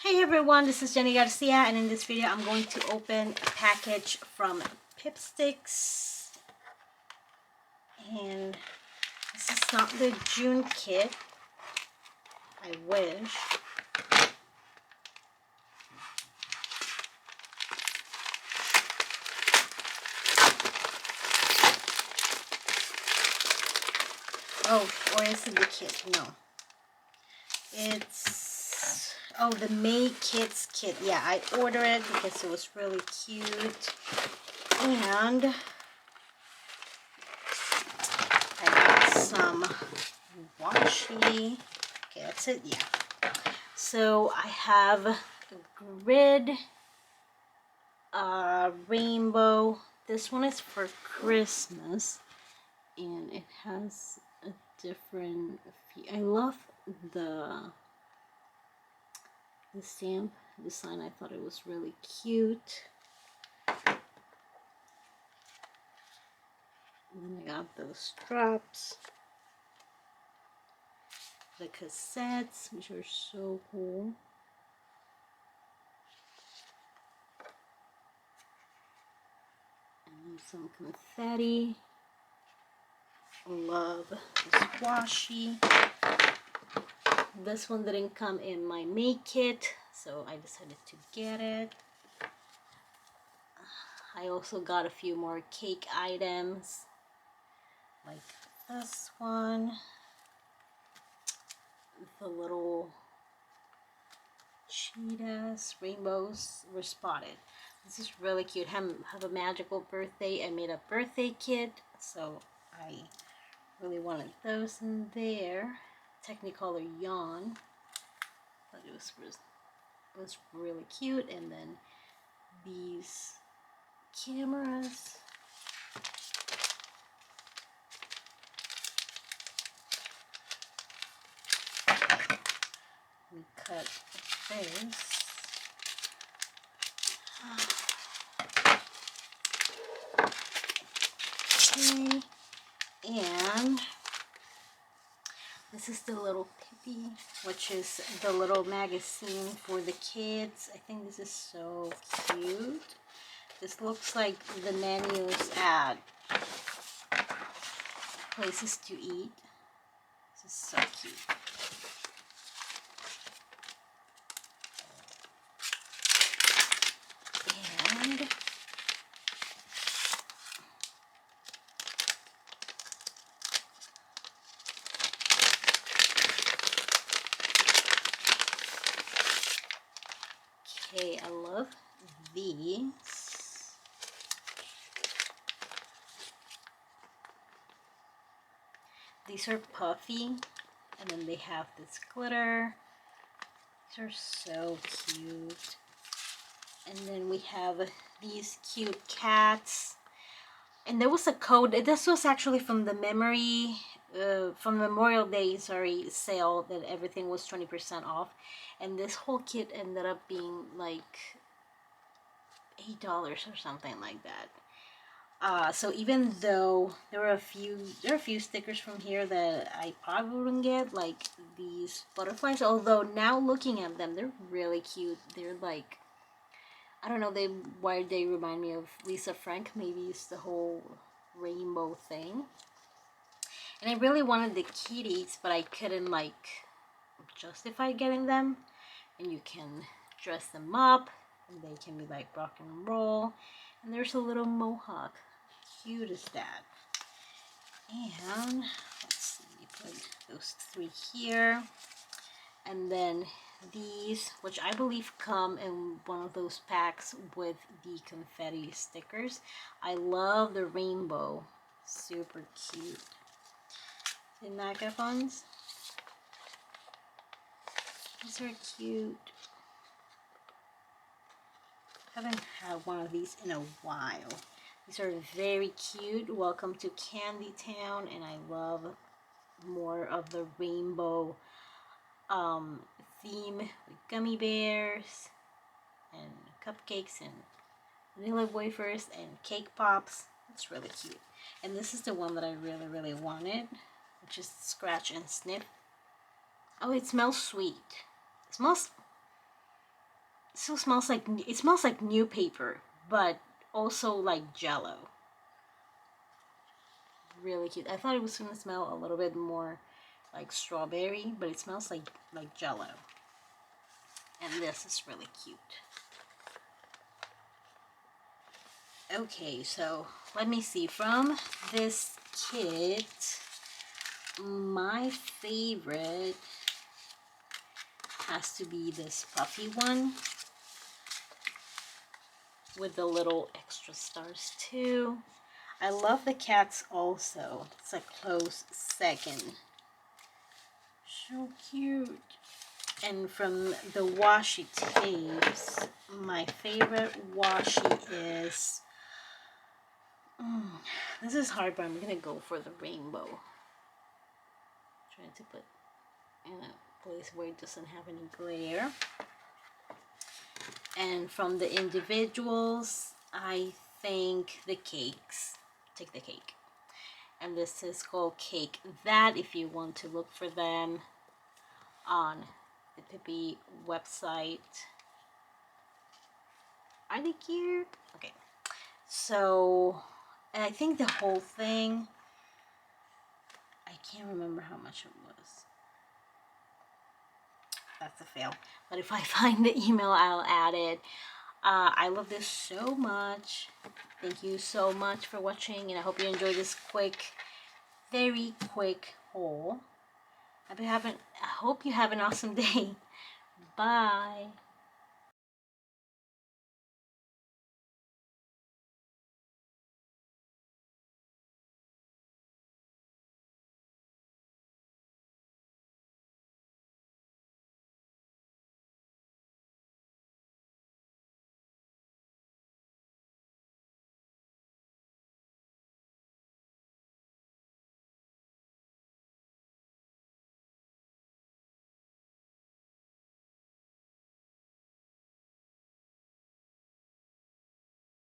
Hey everyone, this is Jenny Garcia, and in this video I'm going to open a package from Pipsticks. And this is not the June kit. I wish. Oh, or is it the kit? No. It's, oh, the May Kids kit. Yeah, I ordered it because it was really cute. And I got some washi. Okay, that's it. Yeah. So I have a grid, rainbow. This one is for Christmas, and it has a different. I love the stamp design. I thought it was really cute. And then I got those straps, the cassettes, which are so cool. And then some confetti. Love this washi. This one didn't come in my May kit, so I decided to get it. I also got a few more cake items, like this one. The little cheetahs, rainbows were spotted. This is really cute. Have a magical birthday. I made a birthday kit, so I really wanted those in there. Technicolor yarn, but it was really cute. And then these cameras. We cut this. Okay. And this is the little Pippi, which is the little magazine for the kids. I think this is so cute. This looks like the menus at places to eat. This is so cute. And okay, I love these. These are puffy, and then they have this glitter. These are so cute. And then we have these cute cats. And there was a code. This was actually from the from Memorial Day, sale, that everything was 20% off. And this whole kit ended up being like $8 or something like that. So even though there are a few stickers from here that I probably wouldn't get, like these butterflies. Although now looking at them, they're really cute. They're like, I don't know, why they remind me of Lisa Frank. Maybe it's the whole rainbow thing. And I really wanted the kitties, but I couldn't like justify getting them. And you can dress them up, and they can be like rock and roll. And there's a little mohawk. Cute is that? And let's see, put those three here. And then these, which I believe come in one of those packs with the confetti stickers. I love the rainbow. Super cute. The macarons. These are cute. Haven't had one of these in a while. These are very cute. Welcome to Candy Town, and I love more of the rainbow theme with gummy bears and cupcakes and vanilla wafers and cake pops. It's really cute. And this is the one that I really wanted, which is Scratch and Sniff. Oh, it smells sweet. It smells still smells like, it smells like new paper, but also like Jello. Really cute. I thought it was gonna smell a little bit more like strawberry, but it smells like Jello. And this is really cute. Okay, so let me see. From this kit, my favorite has to be this puffy one with the little extra stars too. I love the cats also. It's a close second. So cute. And from the washi tapes, my favorite washi is, this is hard, but I'm gonna go for the rainbow. Trying to put in a place where it doesn't have any glare. And from the individuals, I think the cakes. Take the cake. And this is called Cake That, if you want to look for them on the Pippi website. Are they cute? Okay. So, and I think the whole thing, I can't remember how much it was. That's a fail. But if I find the email, I'll add it. I love this so much. Thank you so much for watching, and I hope you enjoyed this quick, very quick haul. I hope you have an awesome day. Bye.